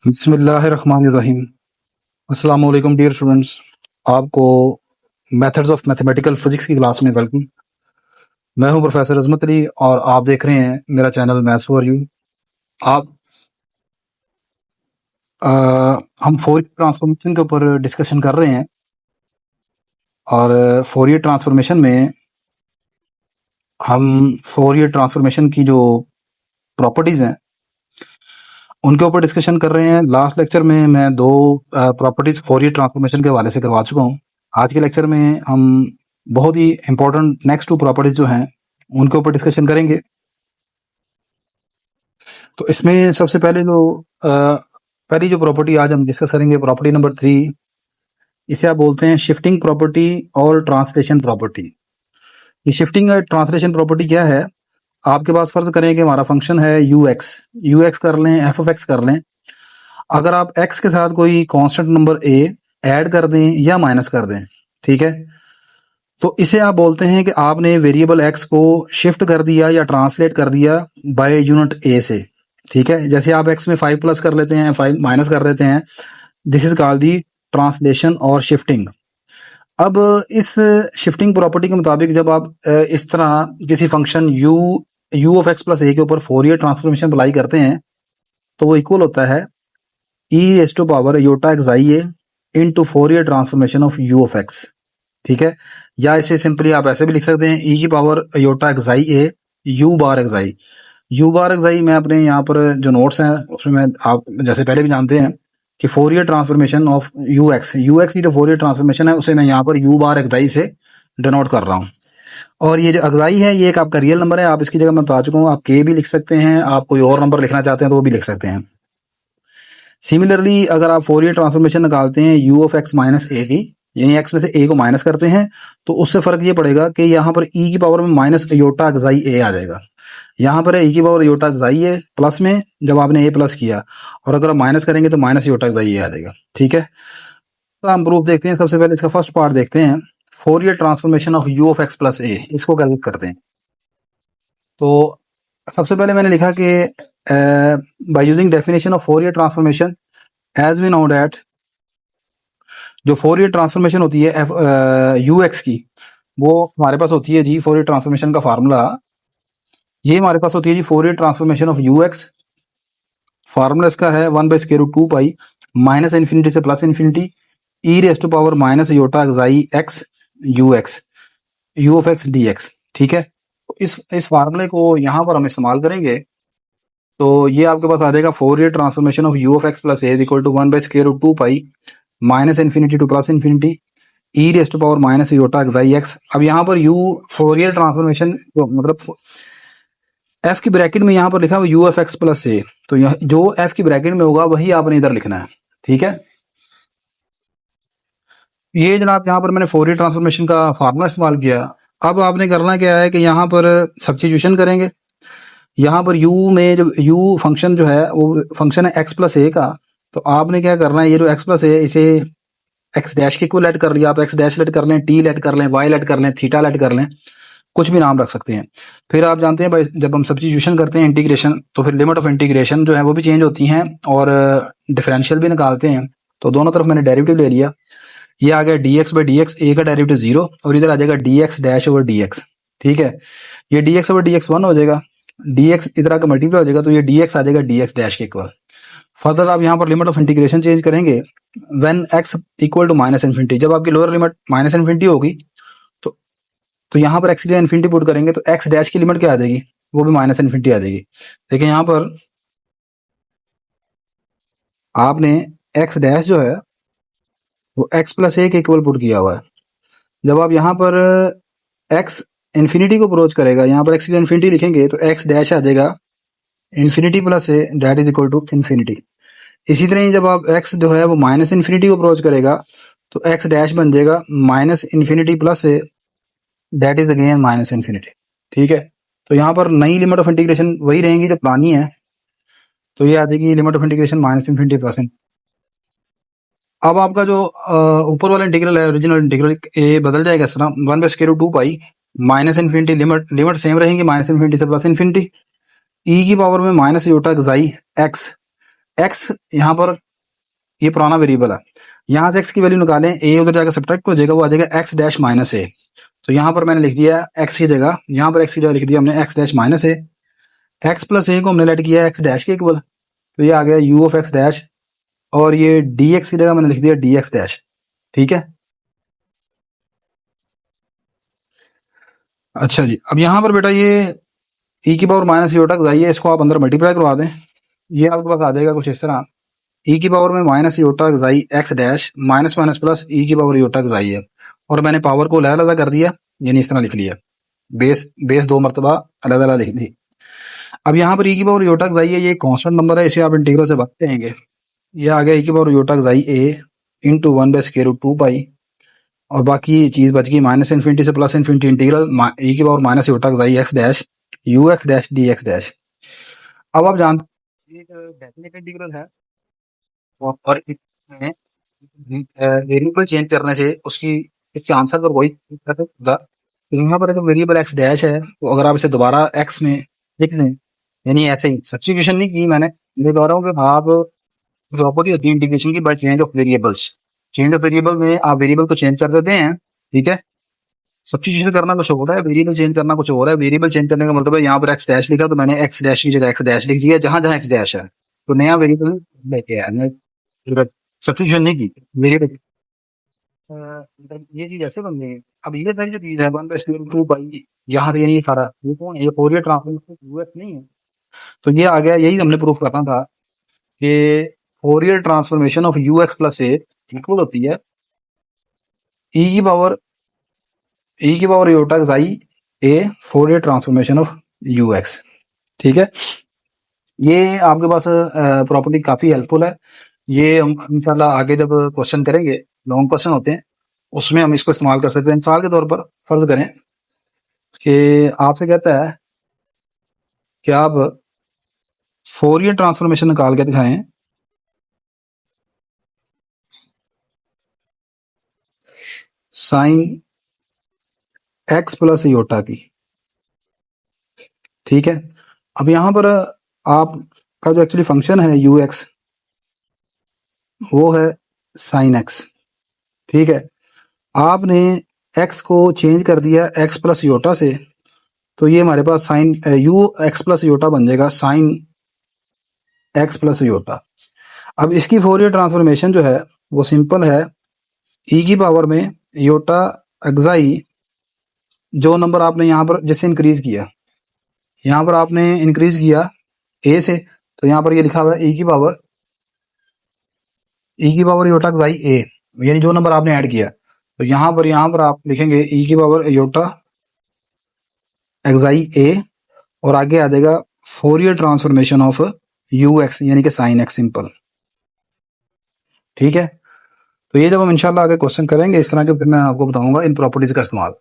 बिस्मिल्लाहिर्रहमानिर्रहीम। अस्सलाम वालेकुम डियर स्टूडेंट्स। आपको मेथड्स ऑफ मैथमेटिकल फिजिक्स की क्लास में वेलकम। मैं हूं प्रोफेसर अजमत अली और आप देख रहे हैं मेरा चैनल मैथ्स फॉर यू। आप अ, हम फोरियर ट्रांसफॉर्मेशन के ऊपर डिस्कशन कर रहे हैं और फोरियर ट्रांसफॉर्मेशन में हम फोरियर ट्रांसफॉर्मेशन की जो प्रॉपर्टीज़ हैं उनके ऊपर डिस्कशन कर रहे हैं। लास्ट लेक्चर में मैं दो प्रॉपर्टीज़ फोरियर ट्रांसफॉर्मेशन के हवाले से करवा चुका हूँ। आज के लेक्चर में हम बहुत ही इंपॉर्टेंट नेक्स्ट टू प्रॉपर्टीज जो हैं उनके ऊपर डिस्कशन करेंगे। तो इसमें सबसे पहली जो प्रॉपर्टी आज हम डिस्कस करेंगे, प्रॉपर्टी नंबर 3, इसे आप बोलते हैं शिफ्टिंग प्रॉपर्टी और ट्रांसलेशन प्रॉपर्टी। ये शिफ्टिंग और ट्रांसलेशन प्रॉपर्टी क्या है? आपके पास फर्ज करें कि हमारा फंक्शन है यू एक्स कर लें, एफ ऑफ एक्स कर लें। अगर आप एक्स के साथ कोई कांस्टेंट नंबर ए ऐड कर दें या माइनस कर दें, ठीक है, तो इसे आप बोलते हैं कि आपने वेरिएबल एक्स को शिफ्ट कर दिया या ट्रांसलेट कर दिया बाय यूनिट ए से। ठीक है, जैसे आप एक्स में 5 प्लस कर लेते हैं, 5 माइनस कर देते हैं, this is called the translation और शिफ्टिंग। अब इस शिफ्टिंग प्रॉपर्टी के मुताबिक जब आप इस तरह किसी function U of x plus A के ऊपर फोरियर ट्रांसफॉर्मेशन अप्लाई करते हैं तो वो इक्वल होता है e raise to power iota x I a into Fourier transformation of you of x. ठीक है, या इसे सिंपली आप ऐसे भी लिख सकते हैं, ई की power iota x I A U bar X I. U bar X I मैं अपने यहाँ पर जो नोट्स हैं उसमें मैं, आप जैसे पहले भी जानते हैं कि Fourier transformation of you X की जो फोरियर ट्रांसफॉर्मेशन है उसे मैं यहाँ पर यू बार एक्स आई से डिनोट कर रहा हूँ। और ये जो एक्स है ये एक आपका रियल नंबर है, आप इसकी जगह मैं बता चुका हूँ, आप के भी लिख सकते हैं, आप कोई और नंबर लिखना चाहते हैं तो वो भी लिख सकते हैं। सिमिलरली अगर आप फोरियर ट्रांसफॉर्मेशन निकालते हैं यू ऑफ एक्स माइनस ए की, यानी एक्स में से ए को माइनस करते हैं, तो उससे फर्क ये पड़ेगा कि यहाँ पर ई की पावर में माइनस योटा एक्साई ए आ जाएगा। यहाँ पर है ई की पावर योटा एक्साई ए प्लस में जब आपने ए प्लस किया, और अगर आप माइनस करेंगे तो माइनस योटा एक्साई ए आ जाएगा। ठीक है, तो हम प्रूफ देखते हैं। सबसे पहले इसका फर्स्ट पार्ट देखते हैं, Fourier transformation of you of x plus A, इसको कैलकुलेट करते हैं। तो सबसे पहले मैंने लिखा कि by using definition of Fourier transformation as we know that, जो फोरियर ट्रांसफॉर्मेशन होती है यू एक्स की, वो हमारे पास होती है जी, फोरियर ट्रांसफॉर्मेशन का फार्मूला ये हमारे पास होती है जी, Fourier transformation of you X. Formula इसका है 1/√2 पाई माइनस इन्फिनिटी से plus infinity E raise to power minus iota xi X U of X D X. ठीक है, तो इस फार्मूले को यहाँ पर हम इस्तेमाल करेंगे तो ये आपके पास आ जाएगा Fourier transformation of you of x plus a equal to 1/√2 pi minus infinity to plus infinity E raise to power minus iota xi x. अब यहाँ पर यू फोरियर ट्रांसफॉर्मेशन मतलब एफ की ब्रैकेट में यहाँ पर लिखा हुआ u f x plus a, तो जो एफ की ब्रैकेट में होगा वही आपने इधर लिखना है। ठीक है, ये जनाब यहाँ पर मैंने फोरियर ट्रांसफॉर्मेशन का फार्मूला इस्तेमाल किया। अब आपने करना क्या है कि यहाँ पर सब्स्टिट्यूशन करेंगे। यहाँ पर यू में जो यू फंक्शन जो है वो फंक्शन है एक्स प्लस ए का, तो आपने क्या करना है, ये जो एक्स प्लस ए इसे एक्स डैश के इक्वल ऐड कर लिया, आप एक्स डैश लेट कर लें, टी लेट कर लें, वाई लेट कर लें, थीटा लेट कर लें, कुछ भी नाम रख सकते हैं। फिर आप जानते हैं भाई जब हम सब्स्टिट्यूशन करते हैं इंटीग्रेशन, तो फिर लिमिट ऑफ इंटीग्रेशन जो है वो भी चेंज होती हैं और डिफरेंशियल भी निकालते हैं। तो दोनों तरफ मैंने डेरिवेटिव ले लिया, ये आ गया D X by D X, A का डेरिवेटिव 0 और इधर आ जाएगा D x dash over D X. ठीक है, ये D X over D X 1 हो जाएगा, डी एक्स इधर आकर मल्टीप्लाई हो जाएगा, तो ये डी एक्स आ जाएगा डी एक्स डैश के इक्वल। फर्दर आप यहाँ पर लिमिट ऑफ इंटीग्रेशन चेंज करेंगे when x equal to minus infinity, जब आपकी लोअर लिमिट माइनस इन्फिनिटी होगी तो यहाँ पर एक्स की इन्फिनिटी पुट करेंगे तो एक्स डैश की लिमिट क्या आ जाएगी, वो भी माइनस इन्फिनिटी आ जाएगी। देखिए यहाँ पर आपने एक्स डैश जो है वो एक्स प्लस ए के इक्वल पुट किया हुआ है। जब आप यहाँ पर एक्स इन्फिनिटी को अप्रोच करेगा, यहाँ पर एक्स की इन्फिनिटी लिखेंगे तो एक्स डैश आ जाएगा infinity plus a that is equal to infinity. इसी तरह ही जब आप एक्स जो है वो माइनस इन्फिनिटी को अप्रोच करेगा तो एक्स डैश बन जाएगा minus infinity plus a that is again minus infinity. ठीक है, तो यहाँ पर नई लिमिट ऑफ इंटीग्रेशन वही रहेंगी जो पुरानी है, तो ये आ जाएगी limit of integration minus infinity plus in. अब आपका जो ऊपर वाला इंटीग्रल है ओरिजिनल इंटीग्रल, ये बदल जाएगा इस तरह 1/√2 pi minus infinity, limit same रहेंगी माइनस इन्फिनिटी से प्लस इन्फिनिटी ई की पावर में minus iota xi x x यहाँ पर ये पुराना वेरिएबल है, यहाँ से एक्स की वैल्यू निकालें, ए उधर जाकर सब्ट्रैक्ट हो जाएगा, वो आ जाएगा एक्स डैश माइनस ए। तो यहाँ पर मैंने लिख दिया एक्स की जगह, यहाँ पर एक्स की जगह लिख दिया हमने एक्स डैश माइनस ए। एक्स प्लस ए को हमने लेट किया एक्स डैश के इक्वल, तो ये आ गया यू ऑफ एक्स डैश, और ये डी एक्स की जगह मैंने लिख दिया डी एक्स डैश। ठीक है, अच्छा जी, अब यहाँ पर बेटा ये ई की पावर माइनस योटा जाइए, इसको आप अंदर मल्टीप्लाई करवा दें, ये आपके पास आ जाएगा कुछ इस तरह, ई की पावर में minus iota xi X dash minus minus plus E की पावर योटा जाई है, और मैंने पावर को अलग अलग कर दिया, यानी इस तरह लिख लिया, बेस बेस 2 मरतबा अलग अलग लिख दी। अब यहाँ पर ई की पावर योटा जाई है, ये कॉन्स्टेंट नंबर है, इसे आप इंटीग्रल से भागते हैं, ये आ गया ई की पावर योटा जाई ए इंटू 1/√2 पाई, और बाकी चीज बच गई माइनस इन्फिनिटी से प्लस इन्फिनिटी इंटीग्रल ई की power minus iota xi X dash you x dash D x dash. अब आप जानते हैं एक डेफिनेट इंटीग्रल है, और इसमें वेरिएबल चेंज करने से उसकी इसके आंसर पर वही होगा। तो यहाँ पर जो वेरिएबल एक्स डैश है, तो अगर आप इसे दोबारा एक्स में लिख लें, यानी ऐसे ही सब्स्टिट्यूशन नहीं की मैंने, मैं कह रहा हूँ कि आप प्रॉपर्टी होती है इंटीग्रेशन की by change of variables. Change of variable में आप वेरिएबल को चेंज कर देते हैं, ठीक है, सब्स्टिट्यूशन करना कुछ होता है, वेरिएबल चेंज करना कुछ हो रहा है। वेरिएबल चेंज करने का मतलब है यहाँ पर एक्स डैश लिखा, तो मैंने एक्स डैश की जगह एक्स डैश लिख दिया जहां जहां एक्स डैश है, तो नया वेरिएबल लेके आया, सब्स्टिट्यूशन नहीं की वेरिएबल। ये चीज ऐसे बन गई है। अब ये सारी जो चीज है 1/√2 पाई, यहाँ से यानी सारा ये कौन है, ये फोरियर ट्रांसफॉर्मेशन यूएक्स नहीं है, तो ये आ गया, यही हमने प्रूफ करना था कि Fourier transformation of you x plus a equal होती है ई की power iota i a Fourier transformation of you x. ठीक है, ये आपके पास प्रॉपर्टी काफी हेल्पफुल है, ये हम इंशाल्लाह आगे जब क्वेश्चन करेंगे, लॉन्ग क्वेश्चन होते हैं, उसमें हम इसको इस्तेमाल कर सकते हैं। मिसाल के तौर पर फर्ज करें कि आपसे कहता है कि आप फोरियर ट्रांसफॉर्मेशन निकाल के दिखाएं साइन एक्स प्लस योटा की। ठीक है, अब यहां पर आपका जो एक्चुअली फंक्शन है यू एक्स, वो है साइन एक्स। ठीक है, आपने एक्स को चेंज कर दिया एक्स प्लस योटा से, तो ये हमारे पास sine U x plus iota बन जाएगा साइन एक्स प्लस योटा। अब इसकी फोरियर ट्रांसफॉर्मेशन जो है वो सिंपल है, ई की पावर में योटा एक्साई, जो नंबर आपने यहाँ पर जिससे इंक्रीज किया, यहाँ पर आपने इंक्रीज किया ए से, तो यहाँ पर ये लिखा हुआ है ई की पावर योटा एक्साई ए, यानी जो नंबर आपने ऐड किया, तो यहाँ पर आप लिखेंगे ई की पावर योटा एक्साई ए, और आगे आ जाएगा Fourier transformation of you x यानी कि साइन एक्स सिंपल। ठीक है, तो ये जब हम इंशाल्लाह आगे क्वेश्चन करेंगे इस तरह के, फिर मैं आपको बताऊंगा इन प्रॉपर्टीज का इस्तेमाल।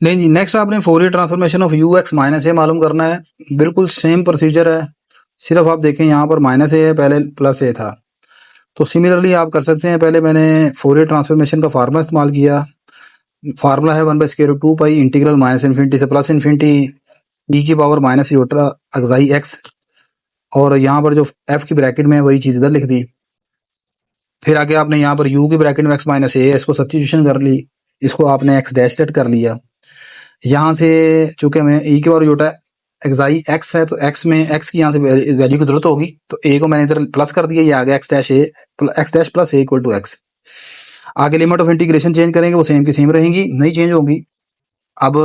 नहीं जी, नेक्स्ट आपने Fourier transformation of you X minus A मालूम करना है, बिल्कुल सेम प्रोसीजर है, सिर्फ आप देखें यहाँ पर माइनस ए है, पहले प्लस ए था, तो सिमिलरली आप कर सकते हैं। पहले मैंने फोरियर ट्रांसफॉर्मेशन का फार्मूला इस्तेमाल किया, फार्मूला है 1/√2 पाई इंटीग्रल माइनस इन्फिनिटी से प्लस इन्फिनिटी ई की power minus iota xi x, और यहाँ पर जो एफ की ब्रैकेट में है वही चीज इधर लिख दी। फिर आगे आपने यहाँ पर यू की ब्रैकेट में एक्स माइनस ए, इसको सब्स्टिट्यूशन कर ली, इसको आपने एक्स डैश लेट कर लिया। यहाँ से चूंकि हमें ई की पावर योटा एक्साई एक्स है, तो एक्स में एक्स की यहाँ से वैल्यू की जरूरत होगी, तो ए को मैंने इधर प्लस कर दिया, ये आ गया x dash plus a equal to x. आगे लिमिट ऑफ इंटीग्रेशन चेंज करेंगे, वो सेम की सेम रहेंगी, नहीं चेंज होगी। अब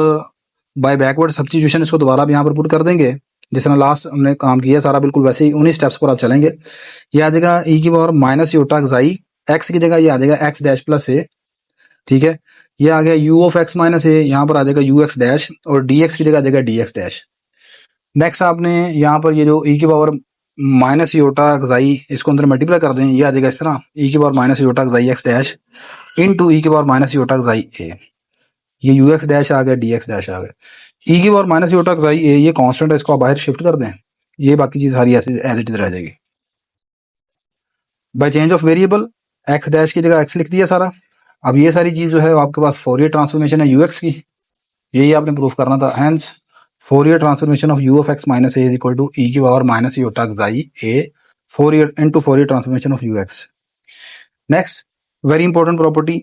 बाय बैकवर्ड सब्स्टिट्यूशन इसको दोबारा अब यहाँ पर पुट कर देंगे, जिस तरह लास्ट हमने काम किया सारा बिल्कुल वैसे ही उन्हीं स्टेप्स पर आप चलेंगे। ये आ जाएगा ई की power minus iota xi x की जगह ये आ जाएगा एक्स डैश प्लस ए। ठीक है, ये आ गया यू ऑफ एक्स माइनस ए, यहाँ पर आ जाएगा यू एक्स डैश, और डी एक्स की जगह आ जाएगा डी एक्स डैश। नेक्स्ट आपने यहाँ पर ये जो ई की पावर माइनस योटा एक्साई, इसको अंदर मल्टीप्लाई कर दें, ये आ जाएगा इस तरह ई की power minus iota xi X dash into E की power minus iota xi A, ये यू एक्स डैश आ गया डी एक्स डैश आ गया। ई की power minus iota xi A ये कांस्टेंट है, इसको आप बाहर शिफ्ट कर दें, ये बाकी चीज सारी ऐसे एज इट इज रह जाएगी। By change of variable x dash की जगह एक्स लिख दिया सारा। अब ये सारी चीज जो है आपके पास फोरियर ट्रांसफॉर्मेशन है यू एक्स की, यही आपने प्रूफ करना था। Hence Fourier transformation of you of X minus A is equal to E की power minus iota xi A Fourier into Fourier transformation of you X. Next very important property,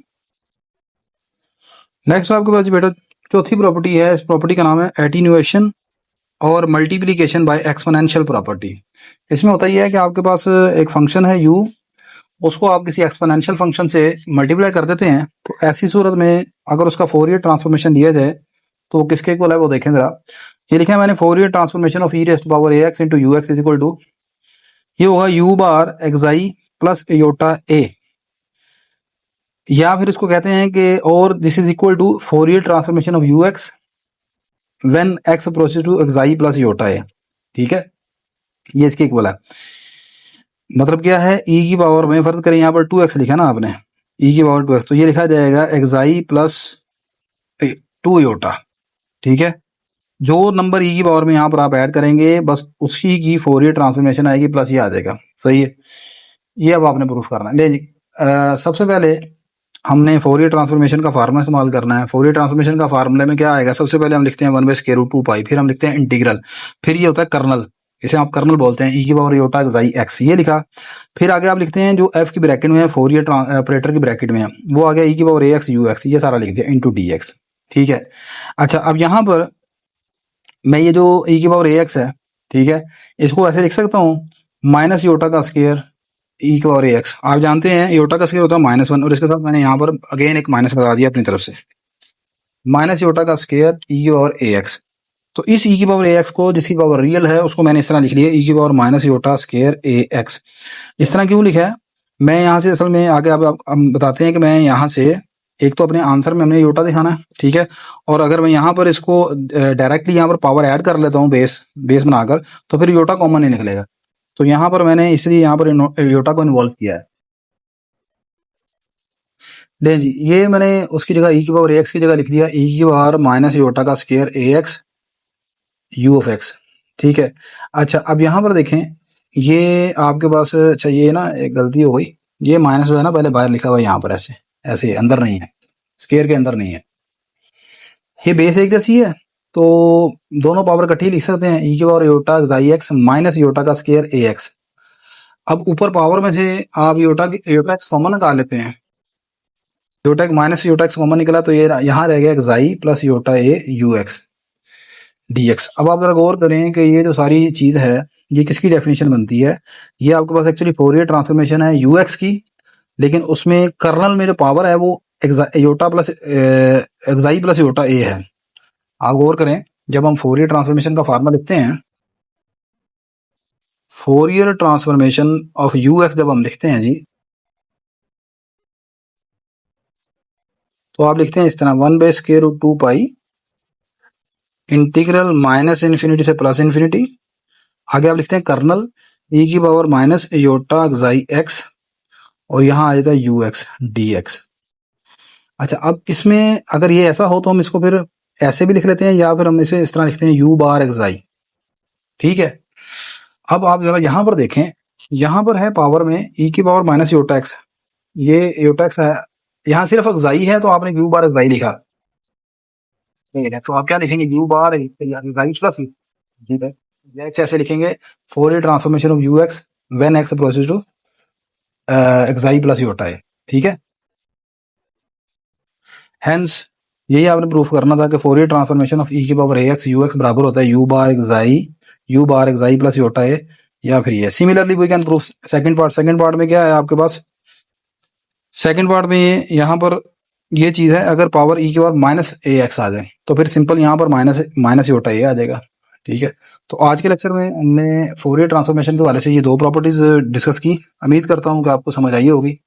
next आपके पास बेटा चौथी property है। इस property का नाम है एटीन्यूएशन और मल्टीप्लिकेशन बाय एक्सपोनेंशियल प्रॉपर्टी। इसमें होता यह है कि आपके पास एक फंक्शन है u, उसको आप किसी एक्सपोनेंशियल फंक्शन से मल्टीप्लाई कर देते हैं, तो ऐसी सूरत में अगर उसका फोरियर ट्रांसफॉर्मेशन दिया जाए तो वो किसके इक्वल है वो देखें जरा। ये लिखा है मैंने, Fourier transformation of E raise to power A X into U X is equal to, ये होगा u bar xi plus iota A, या फिर इसको कहते हैं कि और this is equal to Fourier transformation of you x when x approaches to xi plus iota A. ठीक है, ये इसके इक्वल है। मतलब क्या है, e की पावर में फर्ज करें यहाँ पर 2x लिखा ना आपने, e की पावर 2x, तो ये लिखा जाएगा एक्साई प्लस 2 एयोटा। ठीक है, जो नंबर e की पावर में यहाँ पर आप ऐड करेंगे बस उसी की फोरियर ट्रांसफॉर्मेशन आएगी, प्लस ये आ जाएगा। सही है, ये अब आपने प्रूफ करना है। ले जी, सबसे पहले हमने फोरियर ट्रांसफॉर्मेशन का फार्मूला इस्तेमाल करना है। फोरियर ट्रांसफॉर्मेशन का फार्मूले में क्या आएगा, सबसे पहले हम लिखते हैं 1/√2 पाई, फिर हम लिखते हैं इंटीग्रल, फिर ये होता है कर्नल, इसे आप कर्नल बोलते हैं, ई की पावर योटा एक्साई एक्स, ये लिखा। फिर आगे आप लिखते हैं जो एफ की ब्रैकेट में है, फोरियर ऑपरेटर की ब्रैकेट में है, वो आ गया ई की पावर ए एक्स यू एक्स, ये सारा लिख दिया इंटू डी एक्स। ठीक है, अच्छा अब यहाँ पर मैं ये जो ई की पावर ए एक्स है, ठीक है, इसको ऐसे लिख सकता हूँ माइनस योटा का स्क्वायर ई की पावर ए एक्स। आप जानते हैं योटा का स्क्वायर होता है -1, और इसके साथ मैंने यहाँ पर अगेन एक माइनस लगा दिया अपनी तरफ से, माइनस योटा का स्क्वायर ई की पावर ए एक्स। तो इस ई की पावर ए एक्स को, जिसकी पावर रियल है, उसको मैंने इस तरह लिख लिया ई की power minus Yotta square a x. इस तरह क्यों लिखा है, मैं यहाँ से असल में आगे आप बताते हैं कि मैं यहाँ से एक तो अपने आंसर में हमने योटा दिखाना है, ठीक है, और अगर मैं यहाँ पर इसको डायरेक्टली यहाँ पर पावर ऐड कर लेता हूँ बेस बनाकर, तो फिर योटा कॉमन नहीं निकलेगा। तो यहाँ पर मैंने इसलिए यहाँ पर योटा को इन्वॉल्व किया है। ले जी, ये मैंने उसकी जगह ई की पावर ए एक्स की जगह लिख दिया ई की पावर माइनस योटा का square a x U of x. ठीक है, अच्छा अब यहाँ पर देखें, ये आपके पास, अच्छा ये ना एक गलती हो गई, ये माइनस जो है ना पहले बाहर लिखा हुआ है यहाँ पर, ऐसे ऐसे अंदर नहीं है, स्क्वायर के अंदर नहीं है, ये बेस एक जैसी है, तो दोनों पावर इकट्ठी लिख सकते हैं, ई की power iota xi x minus iota का स्क्वायर ए एक्स। अब ऊपर पावर में से आप योटा एक्स कॉमन निकाल लेते हैं, iota minus iota x common निकला, तो ये यहाँ रह गया xi plus iota a u x D x. अब आप जरा गौर करें कि ये जो सारी चीज़ है ये किसकी डेफिनेशन बनती है, ये आपके पास एक्चुअली फोरियर ट्रांसफॉर्मेशन है यू एक्स की, लेकिन उसमें कर्नल में जो पावर है वो iota plus xi plus iota A है। आप गौर करें, जब हम फोरियर ट्रांसफॉर्मेशन का फार्मूला लिखते हैं, Fourier transformation of you x जब हम लिखते हैं जी, तो आप लिखते हैं इस तरह 1/√2 पाई इंटीग्रल माइनस इन्फिनिटी से प्लस इन्फिनिटी, आगे आप लिखते हैं कर्नल ई की power minus iota xi x, और यहाँ आ जाता है यू एक्स डी एक्स। अच्छा अब इसमें अगर ये ऐसा हो तो हम इसको फिर ऐसे भी लिख लेते हैं, या फिर हम इसे इस तरह लिखते हैं यू बार एक्साई। ठीक है, अब आप जरा यहाँ पर देखें, यहाँ पर है पावर में ई की पावर माइनस योटा एक्स, ये योटा एक्स है, यहाँ सिर्फ एक्साई है तो आपने यू बार एक्साई लिखा, तो आप क्या लिखेंगे, यू बार एक्साई प्लस, ठीक है, ऐसे लिखेंगे Fourier transformation of you x when x approaches to xi plus iota है। ठीक है, हेंस यही आपने प्रूफ करना था कि फोरियर ट्रांसफॉर्मेशन ऑफ ई की पावर ए एक्स यू एक्स बराबर होता है u bar xi plus iota है, या फिर ये similarly we can proof second part में क्या है आपके पास, सेकंड पार्ट में ये यहाँ पर ये चीज़ है, अगर पावर ई की पावर माइनस ए एक्स आ जाए तो फिर सिंपल यहाँ पर माइनस योटा ए आ जाएगा। ठीक है, तो आज के लेक्चर में हमने फोरियर ट्रांसफॉर्मेशन के वाले से ये दो प्रॉपर्टीज डिस्कस की। उम्मीद करता हूँ कि आपको समझ आई होगी।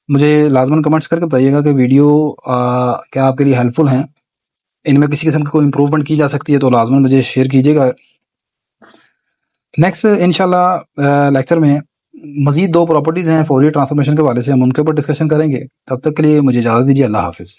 मुझे लाजमन कमेंट्स करके बताइएगा कि वीडियो क्या आपके लिए हेल्पफुल हैं, इनमें किसी किस्म की कोई इंप्रूवमेंट की जा सकती है तो लाजमन मुझे शेयर कीजिएगा। नेक्स्ट इंशाल्लाह लेक्चर में मजीद दो प्रॉपर्टीज़ हैं फोरियर ट्रांसफॉर्मेशन के वाले से, हम उनके ऊपर डिस्कशन करेंगे। तब तक के लिए मुझे इजाज़त दीजिए, अल्लाह हाफिज़।